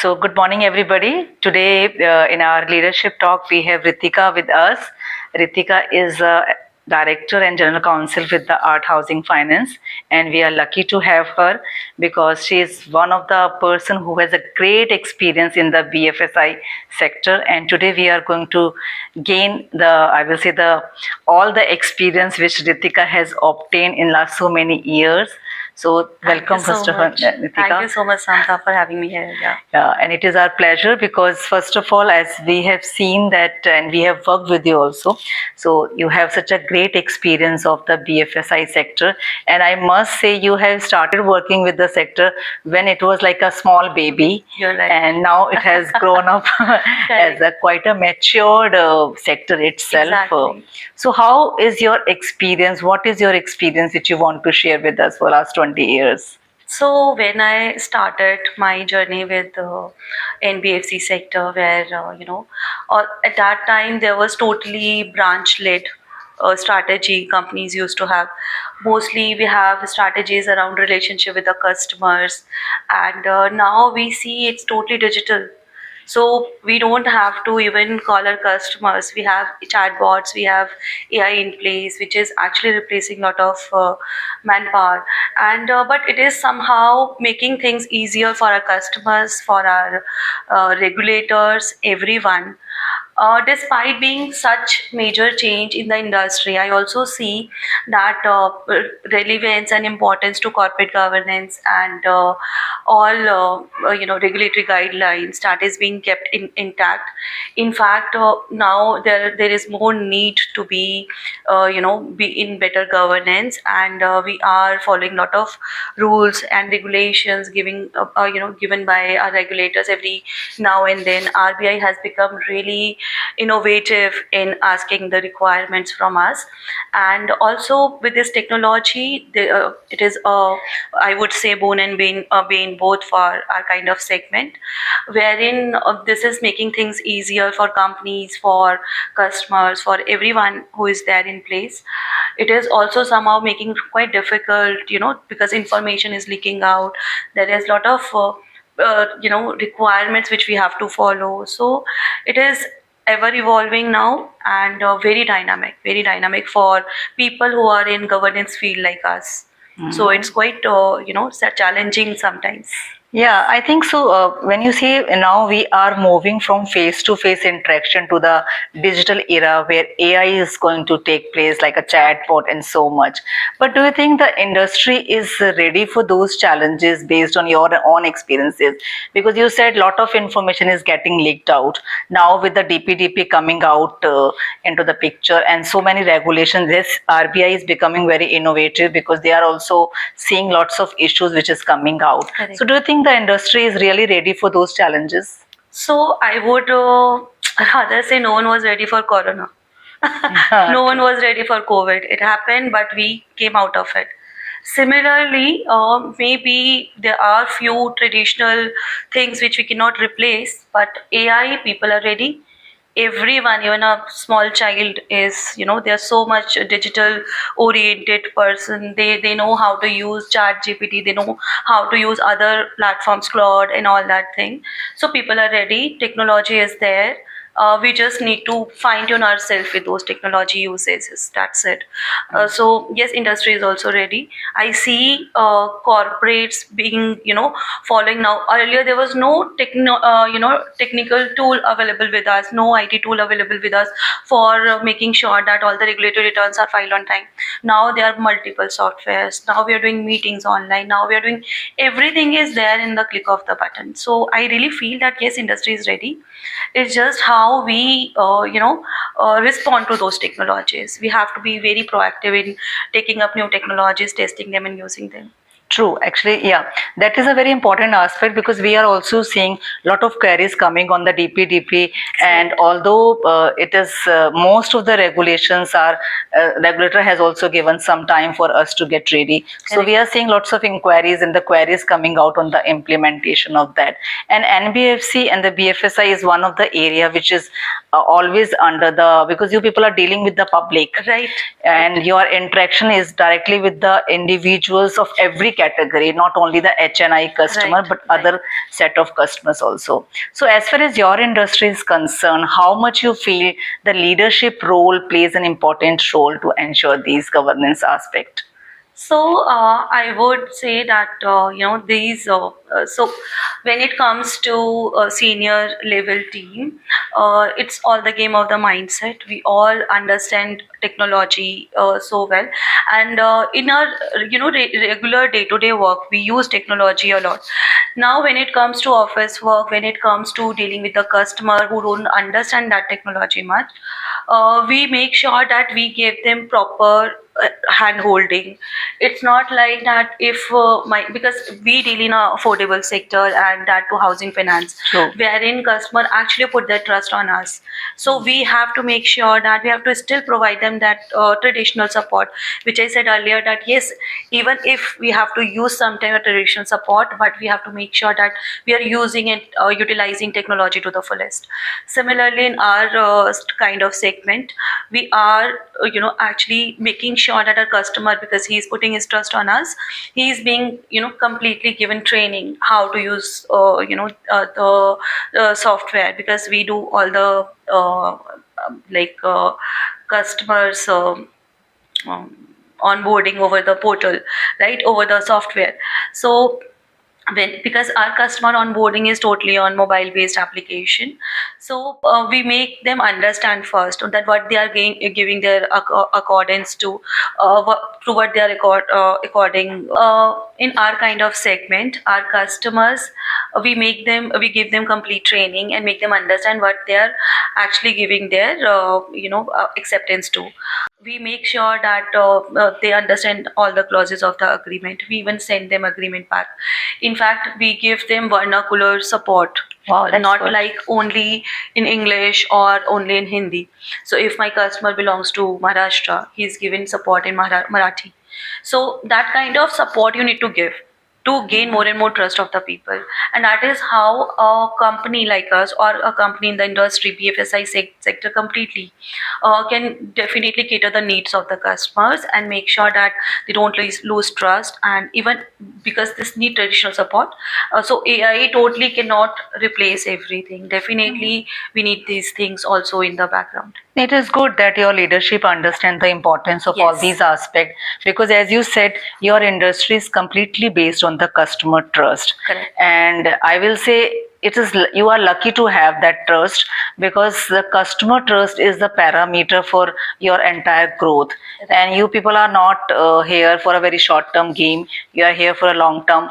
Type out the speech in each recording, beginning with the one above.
So, good morning, everybody. Today, in our leadership talk, we have Ritika with us. Ritika is a director and general counsel with the Art Housing Finance, and we are lucky to have her because she is one of the person who has a great experience in the BFSI sector. And today, we are going to gain all the experience which Ritika has obtained in last so many years. So welcome, first of all, Ritika. Thank you so much, Santa, for having me here. Yeah, and it is our pleasure because first of all, as we have seen that, and we have worked with you also, so you have such a great experience of the BFSI sector, and I must say you have started working with the sector when it was like a small baby. You're right. And now it has grown up as a quite a matured sector itself. Exactly. So how is your experience? What is your experience which you want to share with us for last 20 years? So when I started my journey with the NBFC sector, where at that time there was totally branch-led strategy companies used to have. Mostly we have strategies around relationship with the customers, and now we see it's totally digital. So we don't have to even call our customers. We have chatbots, we have AI in place, which is actually replacing a lot of manpower. And but it is somehow making things easier for our customers, for our regulators, everyone. Despite being such major change in the industry, I also see that relevance and importance to corporate governance and all regulatory guidelines that is being kept intact. In fact, now there is more need to be be in better governance, and we are following a lot of rules and regulations given by our regulators every now and then. RBI has become really innovative in asking the requirements from us, and also with this technology, it is I would say boon and bane both for our kind of segment, wherein this is making things easier for companies, for customers, for everyone who is there in place. It is also somehow making it quite difficult, because information is leaking out. There is a lot of requirements which we have to follow. So it is ever evolving now, and very dynamic for people who are in governance field like us. So it's quite challenging sometimes. Yeah, I think so. When you say now we are moving from face-to-face interaction to the digital era where AI is going to take place, like a chatbot and so much. But do you think the industry is ready for those challenges based on your own experiences? Because you said a lot of information is getting leaked out. Now with the DPDP coming out into the picture and so many regulations, this RBI is becoming very innovative because they are also seeing lots of issues which is coming out. Correct. So do you think the industry is really ready for those challenges? So I would rather say no one was ready for Corona. No one was ready for COVID. It happened, but we came out of it. Similarly, maybe there are few traditional things which we cannot replace, but AI, people are ready. Everyone, even a small child, is they're so much digital oriented person. They know how to use chat GPT, they know how to use other platforms, Claude and all that thing. So people are ready, technology is there. We just need to fine tune ourselves with those technology usages. That's it. So yes, industry is also ready. I see corporates being following now. Earlier there was no technical tool available with us, no IT tool available with us for making sure that all the regulatory returns are filed on time. Now there are multiple softwares. Now we are doing meetings online. Now we are doing everything is there in the click of the button. So I really feel that yes, industry is ready. It's just how we respond to those technologies. We have to be very proactive in taking up new technologies, testing them and using them. True, actually, yeah, that is a very important aspect because we are also seeing a lot of queries coming on the DPDP, and although it is most of the regulations are regulator has also given some time for us to get ready. So we are seeing lots of inquiries and the queries coming out on the implementation of that. And NBFC and the BFSI is one of the area which is always under the, because you people are dealing with the public, right? And your interaction is directly with the individuals of every category, not only the HNI customer, Right, but right. other set of customers also. So as far as your industry is concerned, how much you feel the leadership role plays an important role to ensure these governance aspect? So I would say that these. So when it comes to a senior level team, it's all the game of the mindset. We all understand technology so well, and in our regular day to day work, we use technology a lot. Now, when it comes to office work, when it comes to dealing with the customer who don't understand that technology much, we make sure that we give them proper hand holding. It's not like that if because we deal in a affordable sector, and that to housing finance, True. wherein customer actually put their trust on us. So we have to make sure that we have to still provide them that traditional support, which I said earlier, that yes, even if we have to use some type of traditional support, but we have to make sure that we are using it, utilizing technology to the fullest. Similarly, in our kind of segment, we are actually making sure that our customer, because he is putting his trust on us, he is being completely given training how to use the software, because we do all the customers onboarding over the portal, right, over the software. So because our customer onboarding is totally on mobile based application, so we make them understand first that what they are giving their accordance to what they are according in our kind of segment, our customers, we give them complete training and make them understand what they are actually giving their acceptance to. We make sure that they understand all the clauses of the agreement. We even send them agreement back. In fact, we give them vernacular support. Wow, that's Not good. like only in English or only in Hindi. So if my customer belongs to Maharashtra, he's given support in Marathi. So that kind of support you need to give to gain more and more trust of the people. And that is how a company like us, or a company in the industry, BFSI sector completely, can definitely cater the needs of the customers and make sure that they don't lose trust. And even because this need traditional support, so AI totally cannot replace everything. Definitely we need these things also in the background. It is good that your leadership understand the importance of all Yes. these aspects, because as you said, your industry is completely based on the customer trust. Correct. And I will say you are lucky to have that trust, because the customer trust is the parameter for your entire growth. And you people are not here for a very short term game. You are here for a long term.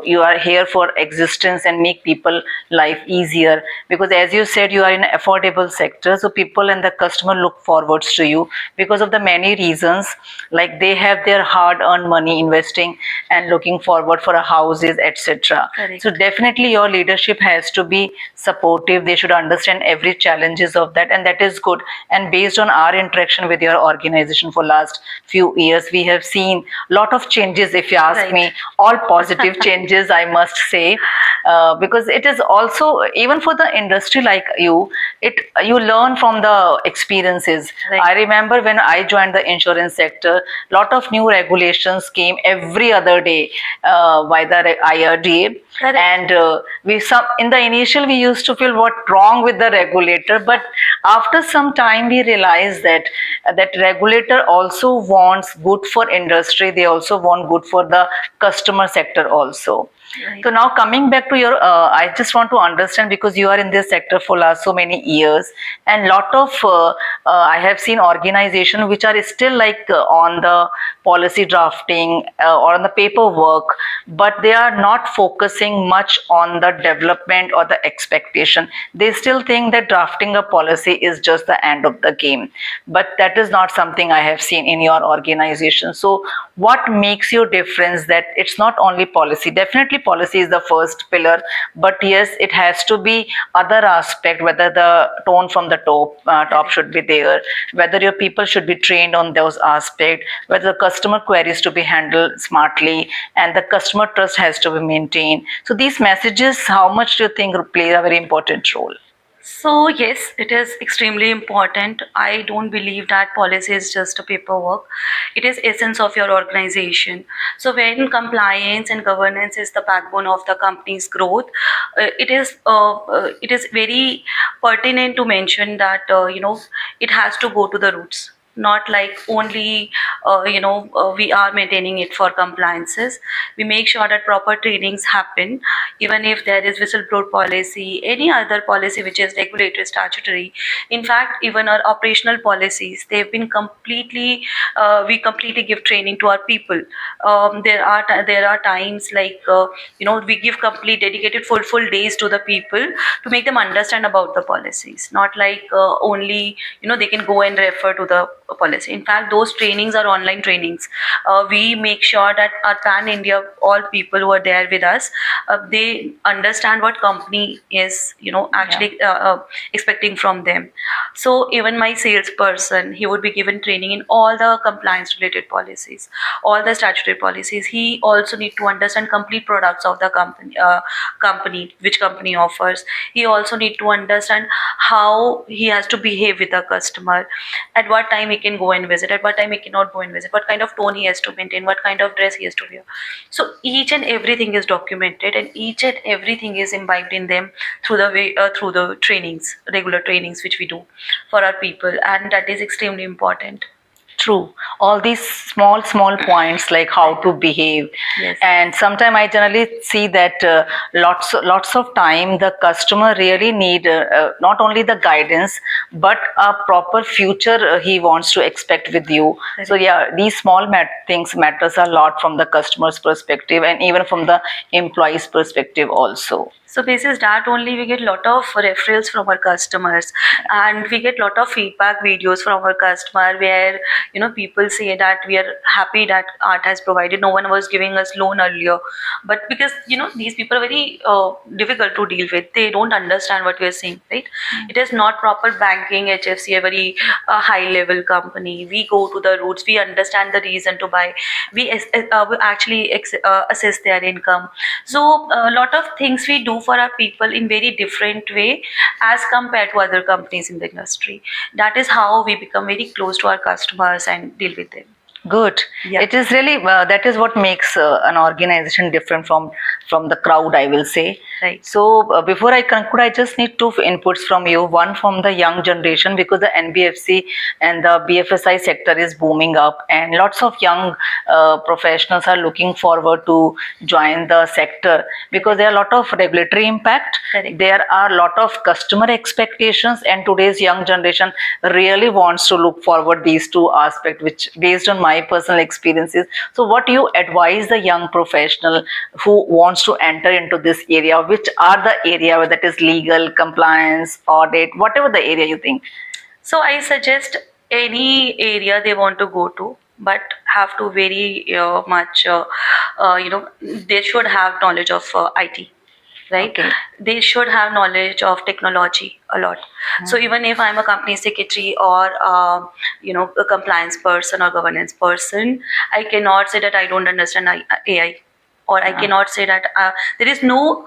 You are here for existence and make people life easier, because as you said, you are in affordable sector, so people and the customer look forwards to you because of the many reasons, like they have their hard earned money investing and looking forward for a houses, etc. Correct. So definitely your leadership has to be supportive. They should understand every challenges of that, and that is good. And based on our interaction with your organization for last few years, we have seen lot of changes, if you ask Right. me, all positive changes, I must say, because it is also, even for the industry like you learn from the experiences. Right. I remember when I joined the insurance sector, lot of new regulations came every other day by the IRDA. Correct. And in the initial we used to feel what wrong with the regulator, but after some time we realized that that regulator also wants good for industry. They also want good for the customer sector also. Right. So now coming back to your, I just want to understand, because you are in this sector for last so many years, and lot of I have seen organizations which are still like on the policy drafting or on the paperwork, but they are not focusing much on the development or the expectation. They still think that drafting a policy is just the end of the game, but that is not something I have seen in your organization. So what makes you difference that it's not only policy? Definitely policy is the first pillar, but yes, it has to be other aspect, whether the tone from the top should be there, whether your people should be trained on those aspects, whether the customer queries to be handled smartly, and the customer trust has to be maintained. So these messages, how much do you think play a very important role? So yes, it is extremely important. I don't believe that policy is just a paperwork. It is essence of your organization. So when compliance and governance is the backbone of the company's growth, it is very pertinent to mention that it has to go to the roots. Not like only we are maintaining it for compliances. We make sure that proper trainings happen, even if there is whistleblower policy, any other policy which is regulatory, statutory. In fact, even our operational policies, they've been completely, we completely give training to our people. There are times like we give complete dedicated full days to the people to make them understand about the policies. Not like only they can go and refer to the policy. In fact, those trainings are online trainings. We make sure that our pan India, all people who are there with us, they understand what company is actually expecting from them. So even my salesperson, he would be given training in all the compliance related policies, all the statutory policies. He also need to understand complete products of the company, which company offers. He also need to understand how he has to behave with the customer, at what time he can go and visit, at what time he cannot go and visit, what kind of tone he has to maintain, what kind of dress he has to wear. So each and everything is documented, and each and everything is imbibed in them through the trainings, regular trainings which we do for our people, and that is extremely important. True. All these small points like how to behave. Yes. And sometimes I generally see that lots of time the customer really need not only the guidance but a proper future he wants to expect with you. So yeah, these small things matters a lot from the customer's perspective and even from the employee's perspective also. So basis that only we get lot of referrals from our customers, and we get lot of feedback videos from our customer where people say that we are happy that art has provided. No one was giving us loan earlier, but because these people are very difficult to deal with. They don't understand what we are saying, right? It is not proper banking. HFC, a very high level company. We go to the roots. We understand the reason to buy. We actually assess their income. So a lot of things we do for our people in very different way as compared to other companies in the industry. That is how we become very close to our customers and deal with them. Good. Yeah. It is really that is what makes an organization different from the crowd, I will say. Right. So before I conclude, I just need two inputs from you. One from the young generation, because the NBFC and the BFSI sector is booming up, and lots of young professionals are looking forward to join the sector because there are a lot of regulatory impact. Correct. There are a lot of customer expectations, and today's young generation really wants to look forward these two aspects, which based on my personal experiences. So what do you advise the young professional who wants to enter into this area? Which are the area that is legal, compliance, audit, whatever the area you think? So I suggest any area they want to go to, but have to very much, they should have knowledge of IT. Right? Okay. They should have knowledge of technology a lot. So even if I'm a company secretary or a compliance person or governance person, I cannot say that I don't understand AI, or I cannot say that there is no.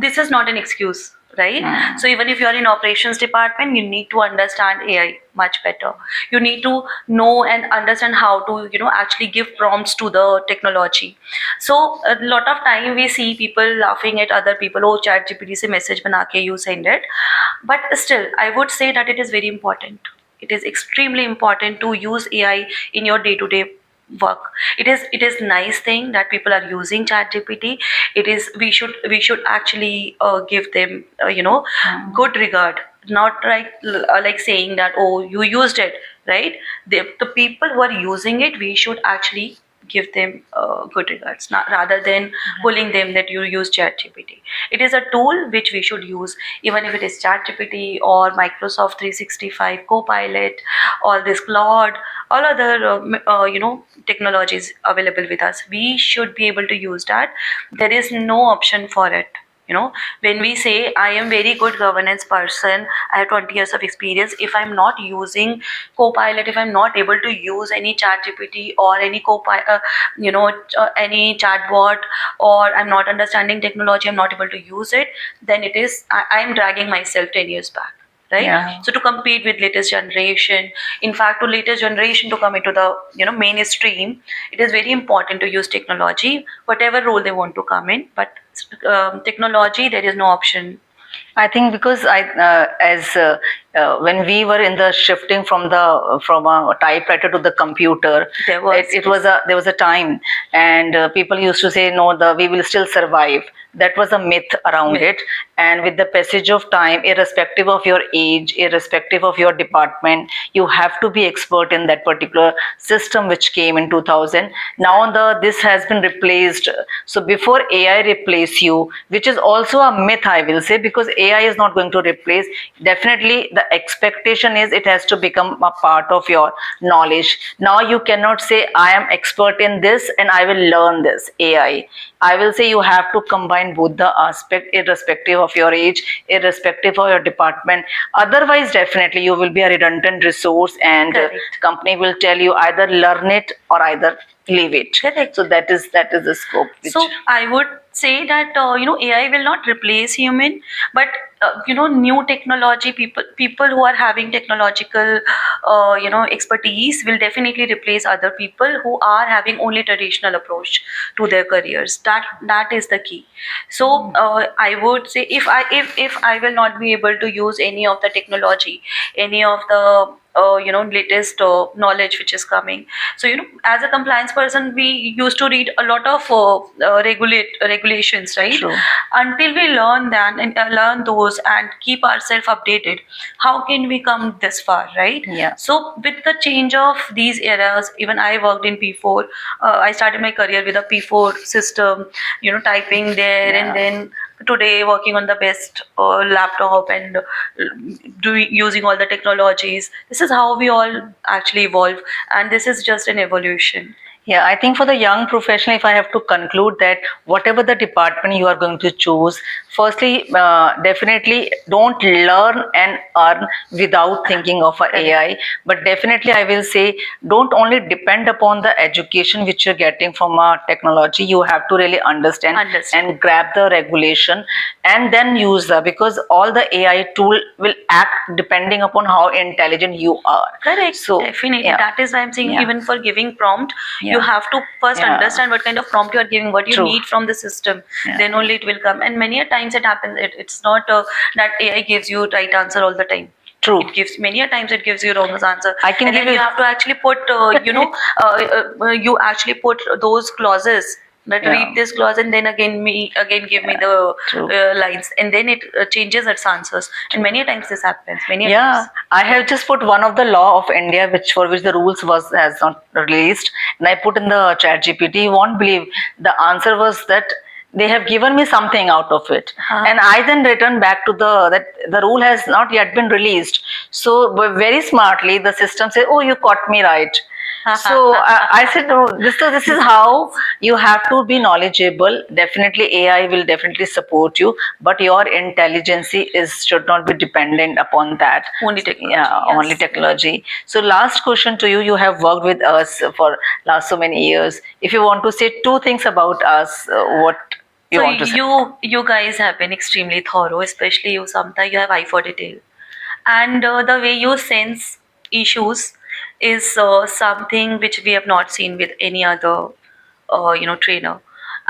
This is not an excuse, right? So even if you are in operations department, you need to understand AI much better. You need to know and understand how to actually give prompts to the technology. So a lot of time we see people laughing at other people. Oh, chat GPT se message bana ke you send it. But still, I would say that it is very important. It is extremely important to use AI in your day-to-day work. It is nice thing that people are using chat gpt. We should actually give them good regard, not like saying that, oh, you used it, right? The people who are using it, we should actually give them good regards, not rather than pulling them that you use ChatGPT. It is a tool which we should use, even if it is ChatGPT or Microsoft 365 Copilot, all this Claude, all other technologies available with us. We should be able to use that. There is no option for it. When we say I am very good governance person, I have 20 years of experience, if I'm not using Copilot, if I'm not able to use any chat GPT or any any chatbot, or I'm not understanding technology, I'm not able to use it, then I'm dragging myself 10 years back, right? Yeah. So to compete with latest generation, in fact, to latest generation to come into the mainstream, it is very important to use technology, whatever role they want to come in. But technology, there is no option. I think because when we were in the shifting from a typewriter to the computer, there was a time, and people used to say no, we will still survive. That was a myth around it. And with the passage of time, irrespective of your age, irrespective of your department, you have to be expert in that particular system which came in 2000. Now this has been replaced. So before AI replace you, which is also a myth, I will say, because AI is not going to replace. Definitely the expectation is it has to become a part of your knowledge. Now you cannot say I am expert in this and I will learn this AI. I will say you have to combine both the aspect, irrespective of your age, irrespective of your department. Otherwise, definitely you will be a redundant resource, and company will tell you either learn it or either leave it. Correct. So that is the scope. So I would say that AI will not replace human, but new technology, people who are having technological expertise will definitely replace other people who are having only traditional approach to their careers. That is the key. So I would say if I will not be able to use any of the technology, any of the latest knowledge which is coming. So as a compliance person, we used to read a lot of regulations, right? True. Until we learn that and learn those and keep ourselves updated, how can we come this far, right? Yeah. So with the change of these eras, even I worked in P4. I started my career with a P4 system, typing there, and then today working on the best laptop and using all the technologies. This is how we all actually evolve, and this is just an evolution. Yeah, I think for the young professional, if I have to conclude that whatever the department you are going to choose, firstly, definitely don't learn and earn without thinking of AI. But definitely, I will say, don't only depend upon the education which you're getting from technology. You have to really understand and grab the regulation and then use that, because all the AI tool will act depending upon how intelligent you are. Correct. So definitely, that is why I'm saying even for giving prompt, you have to first understand what kind of prompt you are giving, what you need from the system. Then only it will come. And many a times it happens. It's not that AI gives you right answer all the time. True. It gives many a times it gives you wrong answer. I can and give then you have to actually put you actually put those clauses. That read this clause and then again give me the lines, and then it changes its answers. And many times this happens. Many times. I have just put one of the law of India for which the rules has not released, and I put in the chat GPT. You won't believe the answer was that they have given me something out of it, and I then returned back to that the rule has not yet been released. So very smartly the system said, "Oh, you caught me right." So I said, no, this is how you have to be knowledgeable. Definitely AI will definitely support you, but your intelligence should not be dependent upon that. Only technology. Only technology. So last question to you. You have worked with us for last so many years. If you want to say two things about us, what you want to say? You guys have been extremely thorough, especially you, Samta. You have eye for detail. And the way you sense issues is something which we have not seen with any other trainer,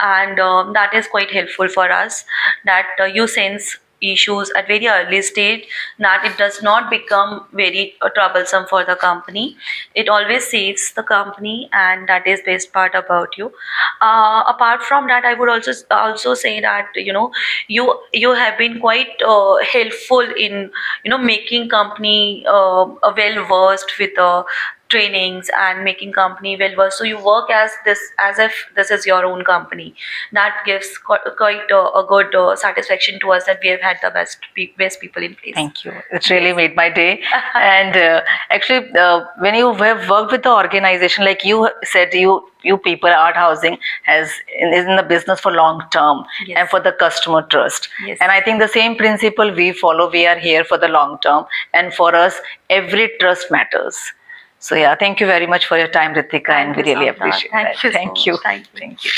and that is quite helpful for us, that you sense issues at very early stage, that it does not become very troublesome for the company. It always saves the company, and that is best part about you. Apart from that, I would also say that you have been quite helpful in making company well versed with trainings and making company well versed. So you work as if this is your own company. That gives quite a good satisfaction to us that we have had the best people in place. Thank you. It really made my day. And actually, when you have worked with the organization, like you said, you people, Art Housing is in the business for long term. Yes. And for the customer trust. Yes. And I think the same principle we follow. We are here for the long term, and for us, every trust matters. So yeah, thank you very much for your time, Ritika, and we really appreciate that. Thank you. Thank you. Thank you. Thank you.